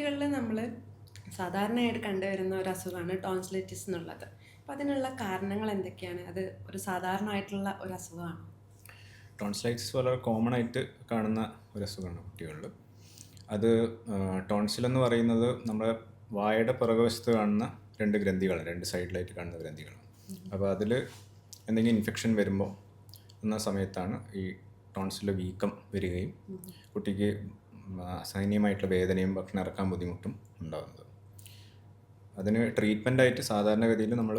കുട്ടികളിൽ നമ്മൾ സാധാരണയായിട്ട് കണ്ടുവരുന്ന ഒരു അസുഖമാണ് ടോൺസിലൈറ്റിസ് എന്നുള്ളത്. അപ്പോൾ അതിനുള്ള കാരണങ്ങൾ എന്തൊക്കെയാണ്? അത് ഒരു സാധാരണമായിട്ടുള്ള ഒരു അസുഖമാണ്. ടോൺസിലൈറ്റിസ് വളരെ കോമൺ ആയിട്ട് കാണുന്ന ഒരു അസുഖമാണ് കുട്ടികളിൽ. അത് ടോൺസിൽ എന്ന് പറയുന്നത് നമ്മുടെ വായയുടെ പുറകുവശത്ത് കാണുന്ന രണ്ട് ഗ്രന്ഥികളാണ്, രണ്ട് സൈഡിലായിട്ട് കാണുന്ന ഗ്രന്ഥികളാണ്. അപ്പോൾ അതിൽ എന്തെങ്കിലും ഇൻഫെക്ഷൻ വരുമ്പോൾ എന്ന സമയത്താണ് ഈ ടോൺസിൽ വീക്കം വരികയും കുട്ടിക്ക് അസഹനീയമായിട്ടുള്ള വേദനയും ഭക്ഷണം ഇറക്കാൻ ബുദ്ധിമുട്ടും ഉണ്ടാകുന്നത്. അതിന് ട്രീറ്റ്മെൻറ്റായിട്ട് സാധാരണഗതിയിൽ നമ്മൾ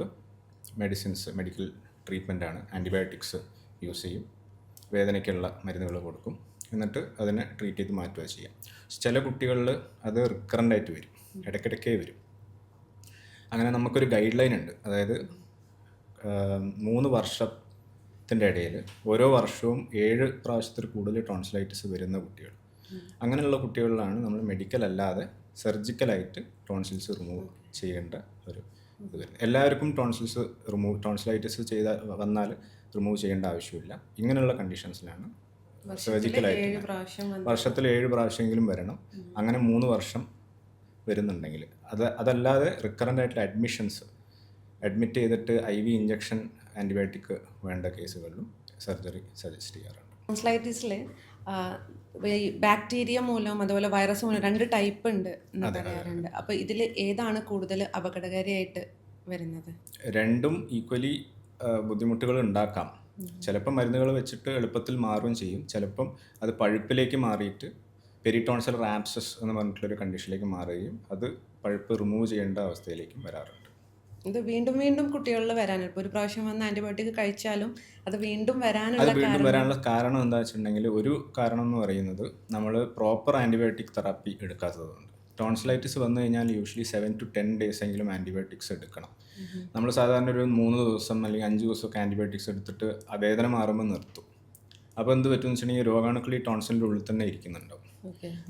മെഡിക്കൽ ട്രീറ്റ്മെൻറ്റാണ്, ആൻറ്റിബയോട്ടിക്സ് യൂസ് ചെയ്യും, വേദനയ്ക്കുള്ള മരുന്നുകൾ കൊടുക്കും, എന്നിട്ട് അതിനെ ട്രീറ്റ് ചെയ്ത് മാറ്റുക ചെയ്യാം. ചില കുട്ടികളിൽ അത് റിക്കറൻ്റായിട്ട് വരും, ഇടയ്ക്കിടയ്ക്കേ വരും. അങ്ങനെ നമുക്കൊരു ഗൈഡ് ലൈൻ ഉണ്ട്. അതായത് 3 വർഷത്തിൻ്റെ ഇടയിൽ ഓരോ വർഷവും 7 പ്രാവശ്യത്തിൽ കൂടുതൽ ടോൺസിലൈറ്റിസ് വരുന്ന കുട്ടികൾ. അങ്ങനെയുള്ള കുട്ടികളിലാണ് നമ്മൾ മെഡിക്കൽ അല്ലാതെ സർജിക്കലായിട്ട് ടോൺസിൽസ് റിമൂവ് ചെയ്യേണ്ട ഒരു ഇത് വരുന്നത്. എല്ലാവർക്കും ടോൺസിലൈറ്റിസ് വന്നാൽ റിമൂവ് ചെയ്യേണ്ട ആവശ്യമില്ല. ഇങ്ങനെയുള്ള കണ്ടീഷൻസിലാണ് സർജിക്കലായിട്ട് വർഷത്തിൽ 7 പ്രാവശ്യമെങ്കിലും വരണം. അങ്ങനെ 3 വർഷം വരുന്നുണ്ടെങ്കിൽ അതല്ലാതെ റിക്കറൻ്റ് ആയിട്ടുള്ള അഡ്മിറ്റ് ചെയ്തിട്ട് IV ഇഞ്ചക്ഷൻ ആൻറ്റിബയോട്ടിക് വേണ്ട കേസുകളിലും സർജറി സജസ്റ്റ് ചെയ്യാറുണ്ട്. ടോൺസിലൈറ്റിസിൽ ബാക്ടീരിയ മൂലം അതുപോലെ വൈറസ് മൂലം 2 ടൈപ്പ് ഉണ്ട് എന്ന് പറയാറുണ്ട്. അപ്പോൾ ഇതിൽ ഏതാണ് കൂടുതൽ അപകടകാരിയായിട്ട് വരുന്നത്? രണ്ടും ഈക്വലി ബുദ്ധിമുട്ടുകൾ ഉണ്ടാക്കാം. ചിലപ്പോൾ മരുന്നുകൾ വെച്ചിട്ട് എളുപ്പത്തിൽ മാറുകയും ചെയ്യും. ചിലപ്പം അത് പഴുപ്പിലേക്ക് മാറിയിട്ട് പെരിടോൺസൽ റാപ്സസ് എന്ന് പറഞ്ഞിട്ടുള്ളൊരു കണ്ടീഷനിലേക്ക് മാറുകയും അത് പഴുപ്പ് റിമൂവ് ചെയ്യേണ്ട അവസ്ഥയിലേക്കും വരാറുണ്ട്. ഇത് വീണ്ടും വീണ്ടും കുട്ടികളിൽ വരാനാണ്. ഇപ്പോൾ ഒരു പ്രാവശ്യം വന്ന് ആൻറ്റിബയോട്ടിക് കഴിച്ചാലും അത് വീണ്ടും വരാനുള്ള കാരണം എന്താ വെച്ചിട്ടുണ്ടെങ്കിൽ, ഒരു കാരണം എന്ന് പറയുന്നത് നമ്മൾ പ്രോപ്പർ ആൻറ്റിബയോട്ടിക് തെറാപ്പി എടുക്കാത്തതുകൊണ്ട്. ടോൺസിലൈറ്റിസ് വന്നു കഴിഞ്ഞാൽ യൂഷ്വലി 7 to 10 days എങ്കിലും ആൻറ്റിബയോട്ടിക്സ് എടുക്കണം. നമ്മൾ സാധാരണ ഒരു 3 ദിവസം അല്ലെങ്കിൽ 5 ദിവസമൊക്കെ ആൻറ്റിബയോട്ടിക്സ് എടുത്തിട്ട് ആ വേദന മാറുമ്പോൾ നിർത്തും. അപ്പോൾ എന്ത് പറ്റുമെന്ന് വെച്ചിട്ടുണ്ടെങ്കിൽ രോഗാണുക്കൾ ഈ ടോൺസിലിൻ്റെ ഉള്ളിൽ തന്നെ ഇരിക്കുന്നുണ്ടാവും.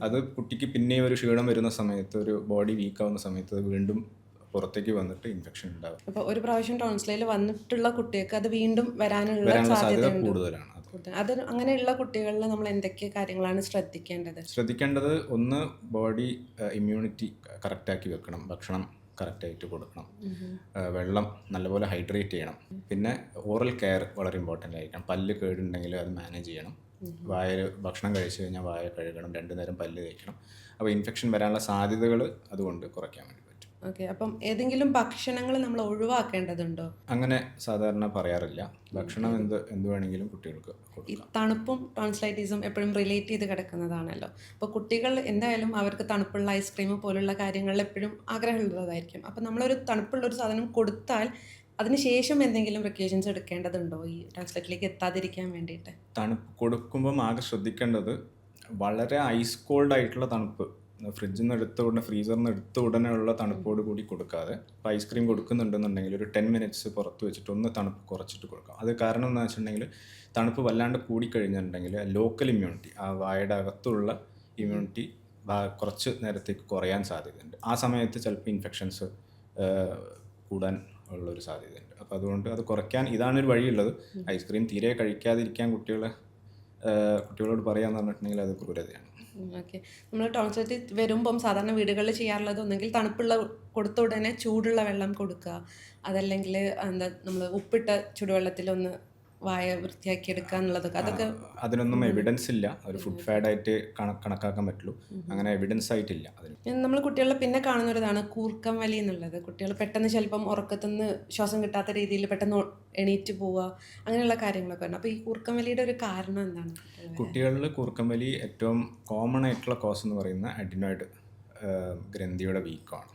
അത് കുട്ടിക്ക് പിന്നെ ഒരു ക്ഷീണം വരുന്ന സമയത്ത്, ഒരു ബോഡി വീക്കാവുന്ന സമയത്ത് അത് വീണ്ടും പുറത്തേക്ക് വന്നിട്ട് ഇൻഫെക്ഷൻ ഉണ്ടാവും. അപ്പോൾ ഒരു പ്രാവശ്യം ടോൺസിലൈൽ വന്നിട്ടുള്ള കുട്ടികൾക്ക് അത് വീണ്ടും വരാനുള്ള സാധ്യത കൂടുതലാണ്. അത് അങ്ങനെയുള്ള കുട്ടികളിൽ നമ്മൾ എന്തൊക്കെ കാര്യങ്ങളാണ് ശ്രദ്ധിക്കേണ്ടത്? ഒന്ന്, ബോഡി ഇമ്മ്യൂണിറ്റി കറക്റ്റാക്കി വെക്കണം, ഭക്ഷണം കറക്റ്റായിട്ട് കൊടുക്കണം, വെള്ളം നല്ലപോലെ ഹൈഡ്രേറ്റ് ചെയ്യണം, പിന്നെ ഓറൽ കെയർ വളരെ ഇമ്പോർട്ടൻ്റ് ആയിരിക്കണം. പല്ല് കേടുണ്ടെങ്കിൽ അത് മാനേജ് ചെയ്യണം. ഭക്ഷണം കഴിച്ചു കഴിഞ്ഞാൽ വായ കഴുകണം, 2 നേരം പല്ല് തേക്കണം. അപ്പോൾ ഇൻഫെക്ഷൻ വരാനുള്ള സാധ്യതകൾ അതുകൊണ്ട് കുറയ്ക്കാൻ വേണ്ടി പറ്റും. ഓക്കെ, അപ്പം ഏതെങ്കിലും ഭക്ഷണങ്ങൾ നമ്മൾ ഒഴിവാക്കേണ്ടതുണ്ടോ? അങ്ങനെ സാധാരണ പറയാറില്ല. ഭക്ഷണം എന്ത് വേണമെങ്കിലും കുട്ടികൾക്ക് കൊടുക്കാം. തണുപ്പും ടോൺസിലൈറ്റിസും എപ്പോഴും റിലേറ്റ് ചെയ്ത് കിടക്കുന്നതാണല്ലോ. അപ്പോൾ കുട്ടികൾ എന്തായാലും അവർക്ക് തണുപ്പുള്ള ഐസ്ക്രീം പോലുള്ള കാര്യങ്ങളിൽ എപ്പോഴും ആഗ്രഹമുള്ളതായിരിക്കും. അപ്പോൾ നമ്മളൊരു തണുപ്പുള്ള ഒരു സാധനം കൊടുത്താൽ അതിനുശേഷം എന്തെങ്കിലും പ്രിക്കോഷൻസ് എടുക്കേണ്ടതുണ്ടോ ഈ ടോൺസിലൈറ്റിലേക്ക് എത്താതിരിക്കാൻ വേണ്ടിയിട്ട്? തണുപ്പ് കൊടുക്കുമ്പം ആകെ ശ്രദ്ധിക്കേണ്ടത് വളരെ ഐസ് കോൾഡ് ആയിട്ടുള്ള തണുപ്പ്, ഫ്രിഡ്ജിൽ നിന്ന് എടുത്ത ഉടനെ, ഫ്രീസറിൽ നിന്ന് എടുത്ത ഉടനെ ഉള്ള തണുപ്പോട് കൂടി കൊടുക്കാതെ, ഇപ്പോൾ ഐസ്ക്രീം കൊടുക്കുന്നുണ്ടെന്നുണ്ടെങ്കിൽ ഒരു 10 minutes പുറത്ത് വെച്ചിട്ട് ഒന്ന് തണുപ്പ് കുറച്ചിട്ട് കൊടുക്കാം. അത് കാരണം എന്താ വെച്ചിട്ടുണ്ടെങ്കിൽ, തണുപ്പ് വല്ലാണ്ട് കൂടിക്കഴിഞ്ഞിട്ടുണ്ടെങ്കിൽ ലോക്കൽ ഇമ്മ്യൂണിറ്റി, ആ വായുടെ അകത്തുള്ള ഇമ്മ്യൂണിറ്റി കുറച്ച് നേരത്തേക്ക് കുറയാൻ സാധ്യതയുണ്ട്. ആ സമയത്ത് ചിലപ്പോൾ ഇൻഫെക്ഷൻസ് കൂടാൻ ഉള്ളൊരു സാധ്യതയുണ്ട്. അപ്പോൾ അതുകൊണ്ട് അത് കുറയ്ക്കാൻ ഇതാണൊരു വഴിയുള്ളത്. ഐസ്ക്രീം തീരെ കഴിക്കാതിരിക്കാൻ കുട്ടികളോട് പറയാമെന്ന് പറഞ്ഞിട്ടുണ്ടെങ്കിൽ അത് ക്രൂരതയാണ്. ഓക്കെ, നമ്മൾ ടോൺസിലൈറ്റിസ് വരുമ്പം സാധാരണ വീടുകളിൽ ചെയ്യാറുള്ളത് ഒന്നെങ്കിൽ തണുപ്പുള്ള കൊടുത്ത ഉടനെ ചൂടുള്ള വെള്ളം കൊടുക്കുക, അതല്ലെങ്കിൽ നമ്മൾ ഉപ്പിട്ട ചുടുവെള്ളത്തിലൊന്ന് വായ വൃത്തിയാക്കി എടുക്കുക എന്നുള്ളതൊക്കെ. അതൊക്കെ അതിനൊന്നും എവിഡൻസ് ഇല്ല. ഒരു ഫുഡ് ഫാഡായിട്ട് കണക്കാക്കാൻ പറ്റുള്ളൂ. അങ്ങനെ എവിഡൻസ് ആയിട്ടില്ല അതിന്. നമ്മൾ കുട്ടികളിൽ പിന്നെ കാണുന്നൊരിതാണ് കൂർക്കം വലി എന്നുള്ളത്. കുട്ടികൾ പെട്ടെന്ന് ചിലപ്പം ഉറക്കത്തുനിന്ന് ശ്വാസം കിട്ടാത്ത രീതിയിൽ പെട്ടെന്ന് എണീറ്റ് പോവുക, അങ്ങനെയുള്ള കാര്യങ്ങളൊക്കെ ഉണ്ട്. അപ്പോൾ ഈ കൂർക്കം വലിയുടെ ഒരു കാരണം എന്താണ്? കുട്ടികളിൽ കൂർക്കം വലി ഏറ്റവും കോമൺ ആയിട്ടുള്ള കോസ് എന്ന് പറയുന്ന അഡിനോയിഡ് ഗ്രന്ഥിയുടെ വീക്കമാണ്.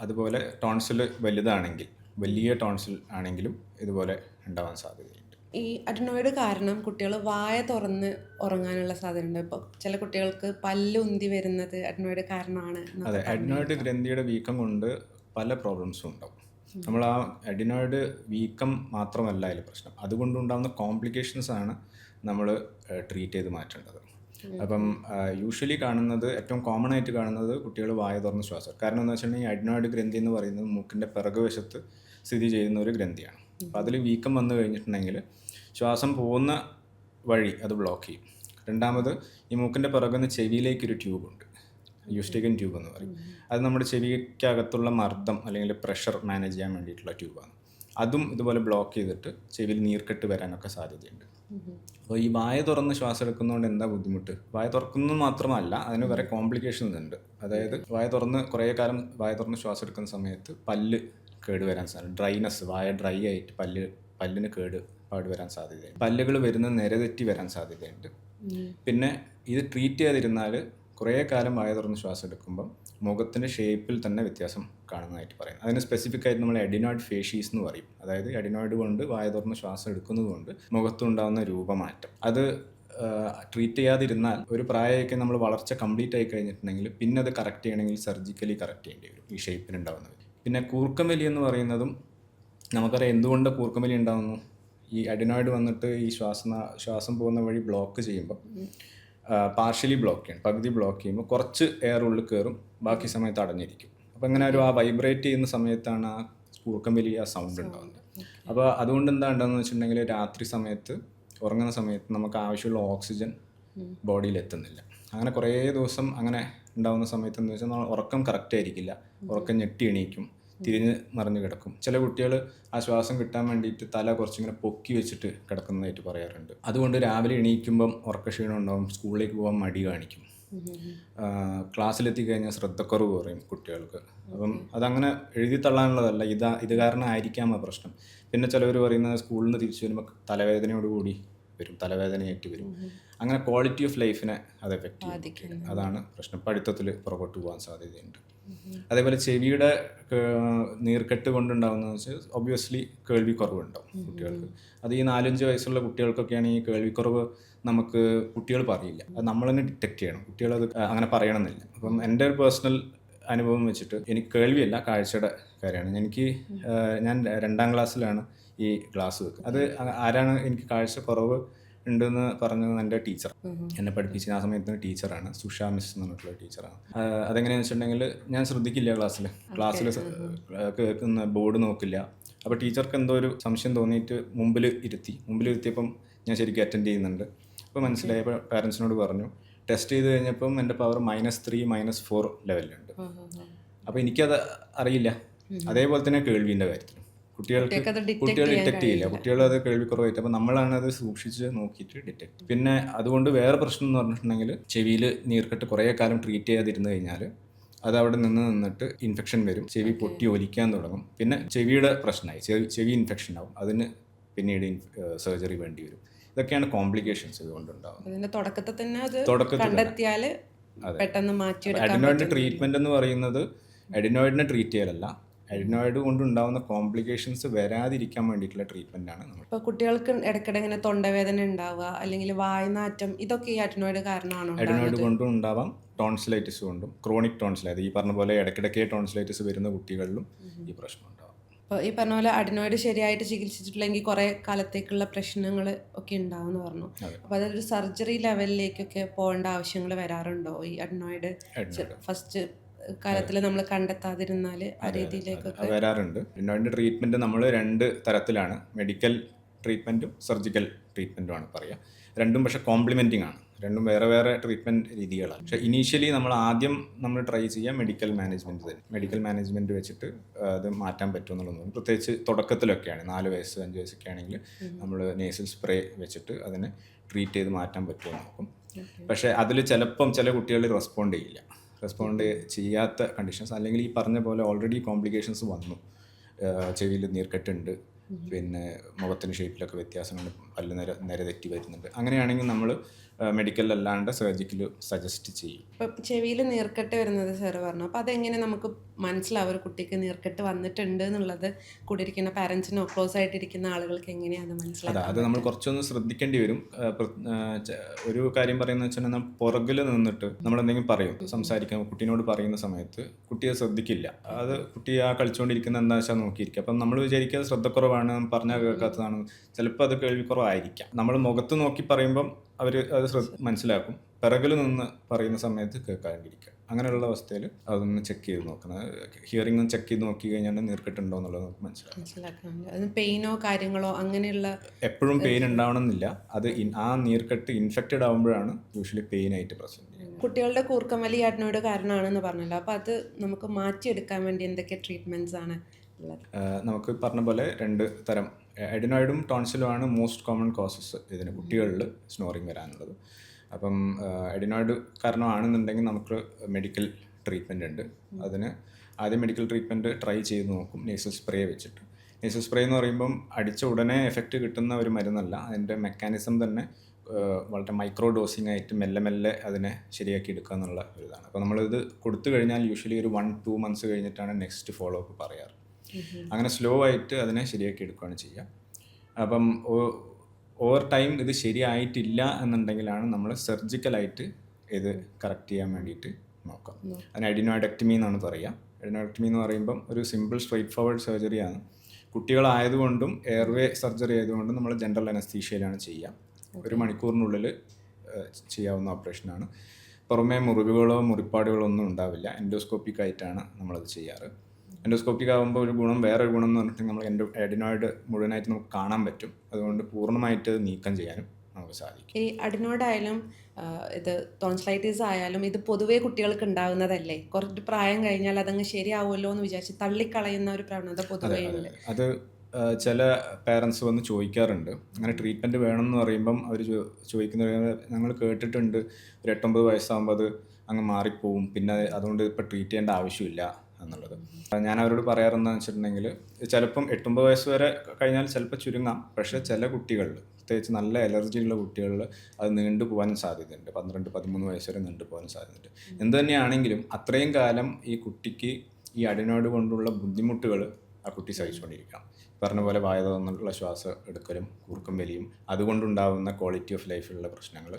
അതുപോലെ ടോൺസിൽ വലുതാണെങ്കിൽ, വലിയ ടോൺസിൽ ആണെങ്കിലും ഇതുപോലെ ഉണ്ടാവാൻ സാധ്യതയുണ്ട്. ഈ അഡിനോയിഡ് കാരണം കുട്ടികൾ വായ തുറന്ന് ഉറങ്ങാനുള്ള സാധ്യതയുണ്ട്. ഇപ്പോൾ ചില കുട്ടികൾക്ക് പല്ല് ഉന്തി വരുന്നത് അഡിനോയിഡ് കാരണമാണ്. അതെ, അഡിനോയിഡ് ഗ്രന്ഥിയുടെ വീക്കം കൊണ്ട് പല പ്രോബ്ലംസും ഉണ്ടാവും. നമ്മൾ ആ അഡിനോയിഡ് വീക്കം മാത്രമല്ല അതിൽ പ്രശ്നം, അതുകൊണ്ടുണ്ടാകുന്ന കോംപ്ലിക്കേഷൻസ് ആണ് നമ്മൾ ട്രീറ്റ് ചെയ്ത് മാറ്റേണ്ടത്. അപ്പം യൂഷ്വലി കാണുന്നത്, ഏറ്റവും കോമൺ ആയിട്ട് കാണുന്നത് കുട്ടികൾ വായ തുറന്ന് ശ്വാസം. കാരണം എന്താ വെച്ചിട്ടുണ്ടെങ്കിൽ അഡിനോയിഡ് ഗ്രന്ഥി എന്ന് പറയുന്നത് മൂക്കിൻ്റെ പിറകുവശത്ത് സ്ഥിതി ചെയ്യുന്ന ഒരു ഗ്രന്ഥിയാണ്. അപ്പോൾ അതിൽ വീക്കം വന്നു കഴിഞ്ഞിട്ടുണ്ടെങ്കിൽ ശ്വാസം പോകുന്ന വഴി അത് ബ്ലോക്ക് ചെയ്യും. രണ്ടാമത്, ഈ മൂക്കിൻ്റെ പിറകുന്ന ചെവിയിലേക്കൊരു ട്യൂബുണ്ട്. യൂസ്റ്റേക്കൻ ട്യൂബ് എന്ന് പറയും. അത് നമ്മുടെ ചെവിക്കകത്തുള്ള മർദ്ദം അല്ലെങ്കിൽ പ്രഷർ മാനേജ് ചെയ്യാൻ വേണ്ടിയിട്ടുള്ള ട്യൂബാണ്. അതും ഇതുപോലെ ബ്ലോക്ക് ചെയ്തിട്ട് ചെവിയിൽ നീർക്കെട്ട് വരാനൊക്കെ സാധ്യതയുണ്ട്. അപ്പോൾ ഈ വായ തുറന്ന് ശ്വാസം എടുക്കുന്നതുകൊണ്ട് എന്താ ബുദ്ധിമുട്ട്? വായ തുറക്കുന്നത് മാത്രമല്ല, അതിന് വേറെ കോംപ്ലിക്കേഷൻസ് ഉണ്ട്. അതായത് വായ തുറന്ന് കുറേ കാലം വായ തുറന്ന് ശ്വാസം എടുക്കുന്ന സമയത്ത് പല്ല് കേടുവരാൻ സാധ്യത, ഡ്രൈനെസ്, വായ ഡ്രൈ ആയിട്ട് പല്ലിന് പാട് വരാൻ സാധ്യതയുണ്ട്. പല്ലുകൾ വരുന്നത് നിരതെറ്റി വരാൻ സാധ്യതയുണ്ട്. പിന്നെ ഇത് ട്രീറ്റ് ചെയ്യാതിരുന്നാൽ കുറേ കാലം വായ തുറന്ന് ശ്വാസം എടുക്കുമ്പം മുഖത്തിൻ്റെ ഷേപ്പിൽ തന്നെ വ്യത്യാസം കാണുന്നതായിട്ട് പറയും. അതിന് സ്പെസിഫിക് ആയിട്ട് നമ്മൾ എഡിനോയിഡ് ഫേഷീസ് എന്ന് പറയും. അതായത് എഡിനോയിഡ് കൊണ്ട് വായ തുറന്ന് ശ്വാസം എടുക്കുന്നത് കൊണ്ട് മുഖത്തുണ്ടാകുന്ന രൂപമാറ്റം. അത് ട്രീറ്റ് ചെയ്യാതിരുന്നാൽ ഒരു പ്രായമൊക്കെ നമ്മൾ വളർച്ച കംപ്ലീറ്റ് ആയി കഴിഞ്ഞിട്ടുണ്ടെങ്കിൽ പിന്നെ അത് കറക്റ്റ് ചെയ്യണമെങ്കിൽ സർജിക്കലി കറക്റ്റ് ചെയ്യേണ്ടി വരും ഈ ഷേപ്പിനുണ്ടാകുന്നത്. പിന്നെ കൂർക്കമ്പലി എന്ന് പറയുന്നതും നമുക്കറിയാം എന്തുകൊണ്ട് കൂർക്കമ്പലി ഉണ്ടാകുന്നു. ഈ അഡിനോയിഡ് വന്നിട്ട് ഈ ശ്വാസം പോകുന്ന വഴി ബ്ലോക്ക് ചെയ്യുമ്പോൾ പാർഷ്യലി ബ്ലോക്ക് ചെയ്യണം. പകുതി ബ്ലോക്ക് ചെയ്യുമ്പോൾ കുറച്ച് എയർ ഉള്ളിൽ കയറും, ബാക്കി സമയത്ത് അടഞ്ഞിരിക്കും. അപ്പോൾ ഇങ്ങനെ ആ വൈബ്രേറ്റ് ചെയ്യുന്ന സമയത്താണ് ആ കൂർക്കമ്പലി ആ സൗണ്ട് ഉണ്ടാകുന്നത്. അപ്പോൾ അതുകൊണ്ട് എന്താ ഉണ്ടാകുന്നത് വെച്ചിട്ടുണ്ടെങ്കിൽ രാത്രി സമയത്ത് ഉറങ്ങുന്ന സമയത്ത് നമുക്ക് ആവശ്യമുള്ള ഓക്സിജൻ ബോഡിയിൽ എത്തുന്നില്ല. അങ്ങനെ കുറേ ദിവസം അങ്ങനെ ഉണ്ടാകുന്ന സമയത്ത് എന്ന് വെച്ചാൽ നമ്മൾ ഉറക്കം കറക്റ്റ് ആയിരിക്കില്ല, ഉറക്കം ഞെട്ടി എണീക്കും, തിരിഞ്ഞ് മറിഞ്ഞ് കിടക്കും. ചില കുട്ടികൾ ആ ശ്വാസം കിട്ടാൻ വേണ്ടിയിട്ട് തല കുറച്ചിങ്ങനെ പൊക്കി വെച്ചിട്ട് കിടക്കുന്നതായിട്ട് പറയാറുണ്ട്. അതുകൊണ്ട് രാവിലെ എണീക്കുമ്പം ഉറക്കക്ഷീണം ഉണ്ടാവും, സ്കൂളിലേക്ക് പോകാൻ മടി കാണിക്കും, ക്ലാസ്സിലെത്തി കഴിഞ്ഞാൽ ശ്രദ്ധക്കുറവ് കുറയും കുട്ടികൾക്ക്. അപ്പം അതങ്ങനെ എഴുതി തള്ളാനുള്ളതല്ല, ഇത് കാരണം ആയിരിക്കാം ആ പ്രശ്നം. പിന്നെ ചിലവർ പറയുന്നത് സ്കൂളിൽ നിന്ന് തിരിച്ചു വരുമ്പോൾ തലവേദനയോടുകൂടി വരും, തലവേദനയായിട്ട് വരും. അങ്ങനെ ക്വാളിറ്റി ഓഫ് ലൈഫിനെ അത് എഫക്റ്റ് ചെയ്യും. അതാണ് പ്രശ്നം. പഠിത്തത്തിൽ പുറകോട്ട് പോകാൻ സാധ്യതയുണ്ട്. അതേപോലെ ചെവിയുടെ നീർക്കെട്ട് കൊണ്ടുണ്ടാകുന്നതെന്ന് വെച്ചാൽ ഒബ്വിയസ്ലി കേൾവിക്കുറവുണ്ടാവും കുട്ടികൾക്ക്. അത് ഈ 4-5 വയസ്സുള്ള കുട്ടികൾക്കൊക്കെയാണ് ഈ കേൾവിക്കുറവ്. നമുക്ക് കുട്ടികൾ പറയില്ല, അത് നമ്മൾ തന്നെ ഡിറ്റക്ട് ചെയ്യണം. കുട്ടികളത് അങ്ങനെ പറയണമെന്നില്ല. അപ്പം എൻ്റെ ഒരു പേഴ്സണൽ അനുഭവം വെച്ചിട്ട് എനിക്ക് കേൾവിയല്ല, കാഴ്ചയുടെ കാര്യമാണ്. ഞാൻ 2ാം ക്ലാസ്സിലാണ് ഈ ഗ്ലാസ് വെക്കുക. അത് ആരാണ് എനിക്ക് കാഴ്ച കുറവ് ഉണ്ടെന്ന് പറഞ്ഞത് എൻ്റെ ടീച്ചർ. എന്നെ പഠിപ്പിച്ച ആ സമയത്ത് ടീച്ചറാണ്, സുഷ മിസ് എന്ന് പറഞ്ഞിട്ടുള്ള ടീച്ചറാണ്. അതെങ്ങനെയാണെന്ന് വെച്ചിട്ടുണ്ടെങ്കിൽ ഞാൻ ശ്രദ്ധിക്കില്ല ക്ലാസ്സിൽ കേൾക്കുന്ന ബോർഡ് നോക്കില്ല. അപ്പോൾ ടീച്ചർക്ക് എന്തോ ഒരു സംശയം തോന്നിയിട്ട് മുമ്പിൽ ഇരുത്തിയപ്പം ഞാൻ ശരിക്കും അറ്റൻഡ് ചെയ്യുന്നുണ്ട്. അപ്പോൾ മനസ്സിലായപ്പോൾ പാരൻസിനോട് പറഞ്ഞു. ടെസ്റ്റ് ചെയ്ത് കഴിഞ്ഞപ്പം എൻ്റെ പവർ -3 -4 ലെവലിലുണ്ട്. അപ്പോൾ എനിക്കത് അറിയില്ല. അതേപോലെ തന്നെ കേൾവിൻ്റെ കാര്യത്തിൽ കുട്ടികൾ ഡിറ്റക്ട് ചെയ്യില്ല. കുട്ടികൾ അത് കേൾവിക്കുറവായിട്ട്, അപ്പോൾ നമ്മളാണ് അത് സൂക്ഷിച്ച് നോക്കിയിട്ട് ഡിറ്റക്ട്. പിന്നെ അതുകൊണ്ട് വേറെ പ്രശ്നം എന്ന് പറഞ്ഞിട്ടുണ്ടെങ്കിൽ ചെവിയിൽ നീർക്കെട്ട് കുറേ കാലം ട്രീറ്റ് ചെയ്യാതിരുന്നു കഴിഞ്ഞാൽ അത് അവിടെ നിന്നിട്ട് ഇൻഫെക്ഷൻ വരും, ചെവി പൊട്ടി ഒലിക്കാൻ തുടങ്ങും. പിന്നെ ചെവിയുടെ പ്രശ്നമായി, ചെവി ഇൻഫെക്ഷൻ ആവും, അതിന് പിന്നീട് സർജറി വേണ്ടി വരും. ഇതൊക്കെയാണ് കോംപ്ലിക്കേഷൻസ് ഇതുകൊണ്ടുണ്ടാകുന്നത്. തുടക്കത്തിൽ തന്നെ അത് കണ്ടെത്തിയാൽ പെട്ടെന്ന് മാറ്റിയെടുക്കാൻ. അഡിനോയിഡിന്റെ ട്രീറ്റ്മെന്റ് എന്ന് പറയുന്നത് അഡിനോയിഡിനെ ട്രീറ്റ് ചെയ്യലല്ല, അഡിനോയിഡ് കൊണ്ടുണ്ടാകുന്ന കോംപ്ലിക്കേഷൻസ് വരാതിരിക്കാൻ വേണ്ടിയിട്ടുള്ള ട്രീറ്റ്മെന്റാണ് നമ്മൾ. ഇപ്പോൾ കുട്ടികൾക്ക് ഇടയ്ക്കിടെ ഇങ്ങനെ തൊണ്ടവേദന ഉണ്ടാവുക, അല്ലെങ്കിൽ വായനാറ്റം, ഇതൊക്കെ ഈ അഡിനോയിഡ് കാരണമാണോ? അഡിനോയിഡ് കൊണ്ടും ഉണ്ടാവാം, ടോൺസിലൈറ്റിസ് കൊണ്ടും. ക്രോണിക് ടോൺസിലൈറ്റിസ്, ഈ പറഞ്ഞ പോലെ ഇടയ്ക്കിടയ്ക്ക് ടോൺസിലൈറ്റിസ് വരുന്ന കുട്ടികളിലും ഈ പ്രശ്നം ഉണ്ടാവും. അപ്പോൾ ഈ പറഞ്ഞ പോലെ അഡിനോയിഡ് ശരിയായിട്ട് ചികിത്സിച്ചിട്ടില്ലെങ്കിൽ കുറേ കാലത്തേക്കുള്ള പ്രശ്നങ്ങൾ ഒക്കെ ഉണ്ടാവും എന്ന് പറഞ്ഞു. അപ്പോൾ അതൊരു സർജറി ലെവലിലേക്കൊക്കെ പോകേണ്ട ആവശ്യങ്ങൾ വരാറുണ്ടോ ഈ അഡിനോയിഡ് ഫസ്റ്റ് കാലത്തിൽ നമ്മൾ കണ്ടെത്താതിരുന്നാൽ ആ രീതിയിലേക്കൊക്കെ? വരാറുണ്ട്. അഡിനോയിഡിന്റെ ട്രീറ്റ്മെന്റ് നമ്മൾ 2 തരത്തിലാണ്, മെഡിക്കൽ ട്രീറ്റ്മെന്റും സർജിക്കൽ ട്രീറ്റ്മെന്റുമാണ് പറയുക. രണ്ടും പക്ഷേ കോംപ്ലിമെന്റിങ് ആണ്, രണ്ടും വേറെ വേറെ ട്രീറ്റ്മെൻറ്റ് രീതികളാണ്. പക്ഷേ ഇനീഷ്യലി നമ്മൾ ട്രൈ ചെയ്യുക മെഡിക്കൽ മാനേജ്മെൻറ്റ് തന്നെ. മെഡിക്കൽ മാനേജ്മെൻറ്റ് വെച്ചിട്ട് അത് മാറ്റാൻ പറ്റുമെന്നുള്ളത്, പ്രത്യേകിച്ച് തുടക്കത്തിലൊക്കെയാണ് 4 വയസ്സ് 5 വയസ്സൊക്കെ ആണെങ്കിൽ നമ്മൾ നേസൽ സ്പ്രേ വെച്ചിട്ട് അതിനെ ട്രീറ്റ് ചെയ്ത് മാറ്റാൻ പറ്റുമെന്ന് നോക്കും. പക്ഷേ അതിൽ ചിലപ്പം ചില കുട്ടികൾ റെസ്പോണ്ട് ചെയ്യാത്ത കണ്ടീഷൻസ്, അല്ലെങ്കിൽ ഈ പറഞ്ഞ പോലെ ഓൾറെഡി കോംപ്ലിക്കേഷൻസ് വന്നു, ചെവിയിൽ നീർക്കെട്ടുണ്ട്, പിന്നെ മുഖത്തിൻ്റെ ഷേപ്പിലൊക്കെ വ്യത്യാസങ്ങൾ, പല്ല് നിരതെറ്റി വരുന്നുണ്ട്. അങ്ങനെയാണെങ്കിൽ നമ്മൾ മെഡിക്കൽ അല്ലാണ്ട് സർജിക്കൽ സജസ്റ്റ് ചെയ്യും. ഇപ്പം ചെവിയിൽ നീർക്കെട്ട് വരുന്നത് സാറ് പറഞ്ഞു, അപ്പോൾ അതെങ്ങനെ നമുക്ക് മനസ്സിലാവും ഒരു കുട്ടിക്ക് നീർക്കെട്ട് വന്നിട്ടുണ്ട് എന്നുള്ളത്? കൂടെ ഇരിക്കുന്ന പാരൻസിനോ ക്ലോസ് ആയിട്ടിരിക്കുന്ന ആളുകൾക്ക് എങ്ങനെയാണ് മനസ്സിലാക്കുക? അത് നമ്മൾ കുറച്ചൊന്ന് ശ്രദ്ധിക്കേണ്ടി വരും. ഒരു കാര്യം പറയുന്നത് വെച്ചാൽ നമ്മൾ പുറകിൽ നിന്നിട്ട് നമ്മൾ എന്തെങ്കിലും പറയും, സംസാരിക്കാൻ കുട്ടീനോട് പറയുന്ന സമയത്ത് കുട്ടിയെ ശ്രദ്ധിക്കില്ല. അത് കുട്ടി ആ കളിച്ചുകൊണ്ടിരിക്കുന്ന എന്താ വെച്ചാൽ നോക്കിയിരിക്കുക. അപ്പം നമ്മൾ വിചാരിക്കുക ശ്രദ്ധക്കുറവാണ്, പറഞ്ഞാൽ കേൾക്കാത്തതാണ്. ചിലപ്പോൾ അത് കേൾവിക്കുറവായിരിക്കാം. നമ്മൾ മുഖത്ത് നോക്കി പറയുമ്പം അവർ അത് മനസ്സിലാക്കും. പിറകിൽ നിന്ന് പറയുന്ന സമയത്ത് കേൾക്കാണ്ടിരിക്കുക. അങ്ങനെയുള്ള അവസ്ഥയിൽ അതൊന്ന് ചെക്ക് ചെയ്ത് നോക്കണം. ഹിയറിംഗ് ചെക്ക് ചെയ്ത് നോക്കി കഴിഞ്ഞാൽ നീർക്കെട്ടുണ്ടോ എന്നുള്ളത് നമുക്ക് മനസ്സിലാക്കാം. മനസ്സിലാക്കാൻ അതിന് പെയിനോ കാര്യങ്ങളോ അങ്ങനെയുള്ള എപ്പോഴും പെയിൻ ഉണ്ടാവണമെന്നില്ല. അത് ആ നീർക്കെട്ട് ഇൻഫെക്റ്റഡ് ആകുമ്പോഴാണ് യൂഷ്വലി പെയിൻ ആയിട്ട് പ്രസന്റ് ചെയ്യുന്നത്. കുട്ടികളുടെ കൂർക്കം വലി അഡ്നോയിഡ് കാരണമാണെന്ന് പറഞ്ഞല്ലോ. അപ്പോൾ അത് നമുക്ക് മാറ്റിയെടുക്കാൻ വേണ്ടി എന്തൊക്കെ ട്രീറ്റ്മെൻറ്റ്സ് ആണ് ഉള്ളത്? നമുക്ക് പറഞ്ഞ പോലെ 2 തരം അഡിനോയിഡും ടോൺസിലുമാണ് മോസ്റ്റ് കോമൺ കോസസ് ഇതിന് കുട്ടികളിൽ സ്നോറിങ് വരാനുള്ളത്. അപ്പം അഡിനോയിഡ് കാരണമാണെന്നുണ്ടെങ്കിൽ നമുക്ക് മെഡിക്കൽ ട്രീറ്റ്മെൻ്റ് ഉണ്ട്. അതിന് ആദ്യം മെഡിക്കൽ ട്രീറ്റ്മെൻറ്റ് ട്രൈ ചെയ്ത് നോക്കും, നേസൽ സ്പ്രേ വെച്ചിട്ട്. നേസൽ സ്പ്രേ എന്ന് പറയുമ്പം അടിച്ച ഉടനെ എഫക്റ്റ് കിട്ടുന്ന ഒരു മരുന്നല്ല. അതിൻ്റെ മെക്കാനിസം തന്നെ വളരെ മൈക്രോ ഡോസിങ് ആയിട്ട് മെല്ലെ മെല്ലെ അതിനെ ശരിയാക്കി എടുക്കുക എന്നുള്ള ഒരു ഇതാണ്. അപ്പോൾ നമ്മളിത് കൊടുത്തു കഴിഞ്ഞാൽ യൂഷ്വലി ഒരു 1-2 മന്ത്സ് കഴിഞ്ഞിട്ടാണ് നെക്സ്റ്റ് ഫോളോ അപ്പ് പറയാറ്. അങ്ങനെ സ്ലോ ആയിട്ട് അതിനെ ശരിയാക്കി എടുക്കുകയാണ് ചെയ്യുക. അപ്പം ഓവർ ടൈം ഇത് ശരിയായിട്ടില്ല എന്നുണ്ടെങ്കിലാണ് നമ്മൾ സർജിക്കലായിട്ട് ഇത് കറക്റ്റ് ചെയ്യാൻ വേണ്ടിയിട്ട് നോക്കാം. അതിന് അഡിനോയിഡക്ടമി എന്നാണ് പറയുക. അഡിനോയിഡക്ടമി എന്ന് പറയുമ്പം ഒരു സിമ്പിൾ സ്ട്രെയിറ്റ് ഫോർവേഡ് സർജറിയാണ്. കുട്ടികളായതുകൊണ്ടും എയർവേ സർജറി ആയതുകൊണ്ടും നമ്മൾ ജനറൽ അനസ്തീഷ്യയിലാണ് ചെയ്യുക. 1 മണിക്കൂറിനുള്ളിൽ ചെയ്യാവുന്ന ഓപ്പറേഷനാണ്. പുറമേ മുറിവുകളോ മുറിപ്പാടുകളോ ഒന്നും ഉണ്ടാവില്ല. എൻഡോസ്കോപ്പിക് ആയിട്ടാണ് നമ്മളത് ചെയ്യാറ്. എൻഡോസ്കോപ്പിക് ആകുമ്പോൾ ഒരു ഗുണം, വേറൊരു ഗുണം എന്ന് പറഞ്ഞിട്ട് നമ്മൾ അഡിനോയിഡ് മുഴുവനായിട്ട് നമുക്ക് കാണാൻ പറ്റും. അതുകൊണ്ട് പൂർണ്ണമായിട്ട് നീക്കം ചെയ്യാനും നമുക്ക് സാധിക്കും. ഈ അഡിനോയിഡ് ആയാലും ഇത് ടോൺസിലൈറ്റിസ് ആയാലും ഇത് പൊതുവേ കുട്ടികൾക്ക് ഉണ്ടാകുന്നതല്ലേ? കുറച്ച് പ്രായം കഴിഞ്ഞാൽ അതങ്ങ് ശരിയാവുമല്ലോ എന്ന് വിചാരിച്ച് തള്ളിക്കളയുന്ന ഒരു പ്രവണത പൊതുവേ ഉണ്ട്. അത് ചില പേരൻസ് വന്ന് ചോദിക്കാറുണ്ട്. അങ്ങനെ ട്രീറ്റ്മെൻറ്റ് വേണമെന്ന് പറയുമ്പം അവർ ചോദിക്കുന്നത്, ഞങ്ങൾ കേട്ടിട്ടുണ്ട് ഒരു 8-9 വയസ്സാകുമ്പോൾ അത് അങ്ങ് മാറിപ്പോവും, പിന്നെ അതുകൊണ്ട് ഇപ്പോൾ ട്രീറ്റ് ചെയ്യേണ്ട ആവശ്യമില്ല എന്നുള്ളത്. ഞാൻ അവരോട് പറയാറെന്താണെന്ന് വെച്ചിട്ടുണ്ടെങ്കിൽ, ചിലപ്പം 8-9 വയസ്സ് വരെ കഴിഞ്ഞാൽ ചിലപ്പോൾ ചുരുങ്ങാം. പക്ഷേ ചില കുട്ടികളിൽ, പ്രത്യേകിച്ച് നല്ല അലർജി ഉള്ള കുട്ടികളിൽ അത് നീണ്ടു പോകാനും സാധ്യതയുണ്ട്. 12-13 വയസ്സ് വരെ നീണ്ടു പോകാനും സാധ്യതയുണ്ട്. എന്ത് തന്നെയാണെങ്കിലും അത്രയും കാലം ഈ കുട്ടിക്ക് ഈ അഡിനോയിഡ് കൊണ്ടുള്ള ബുദ്ധിമുട്ടുകൾ ആ കുട്ടി സഹിച്ചുകൊണ്ടിരിക്കണം. പറഞ്ഞ പോലെ വായ തുറന്നുള്ള ശ്വാസം എടുക്കലും കൂർക്കം വലിയും അതുകൊണ്ടുണ്ടാകുന്ന ക്വാളിറ്റി ഓഫ് ലൈഫിലുള്ള പ്രശ്നങ്ങൾ,